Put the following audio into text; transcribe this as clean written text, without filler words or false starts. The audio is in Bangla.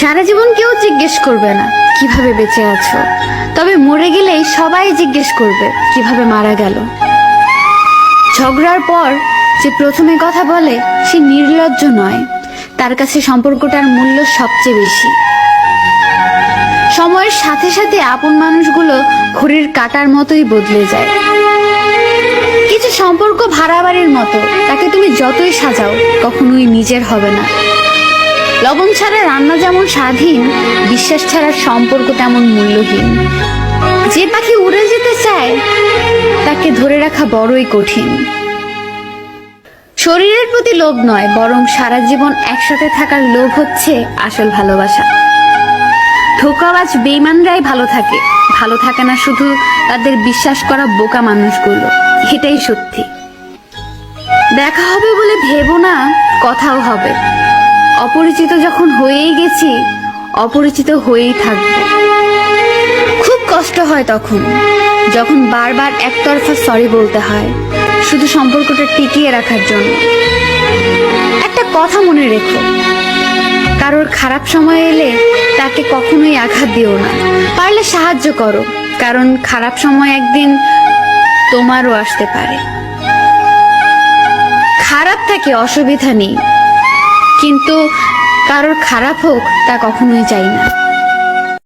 সারা জীবন কেউ জিজ্ঞেস করবে না কিভাবে বেঁচে আছো, তবে মরে গেলেই সবাই জিজ্ঞেস করবে কিভাবে মারা গেল। ঝগড়ার পর যে প্রথমে কথা বলে সে নির্লজ্জ নয়, তার কাছে সম্পর্কটার মূল্য সবচেয়ে বেশি। সময়ের সাথে সাথে আপন মানুষগুলো ঘড়ির কাঁটার মতোই বদলে যায়। কিছু সম্পর্ক ভাড়া বাড়ির মতো, তাকে তুমি যতই সাজাও কখনোই নিজের হবে না। লবণ ছাড়া রান্না যেমন স্বাধীন, বিশ্বাস ছাড়া সম্পর্ক তেমন মূল্যহীন। যে পাখি উড়ে যেতে চায় তাকে ধরে রাখা বড়ই কঠিন। শরীরের প্রতি লোভ নয়, বরং সারা জীবন একসাথে থাকার লোভ হচ্ছে আসল ভালোবাসা। ধোঁকাবাজ বেঈমানরাই ভালো থাকে না শুধু তাদের বিশ্বাস করা বোকা মানুষগুলো। এটাই সত্যি। দেখা হবে বলে ভেবো না কথাও হবে। অপরিচিত যখন হয়েই গেছি, অপরিচিত হয়েই থাকবো। খুব কষ্ট হয় তখন, যখন বারবার একতরফা সরি বলতে হয় শুধু সম্পর্কটা টিকিয়ে রাখার জন্য। একটা কথা মনে রেখো, কারোর খারাপ সময় এলে তাকে কখনোই আঘাত দিও না। পারলে সাহায্য করো, কারণ খারাপ সময় একদিন তোমারও আসতে পারে। খারাপ থাকে অসুবিধা নেই, কিন্তু কারোর খারাপ হোক তা কখনোই চাই না।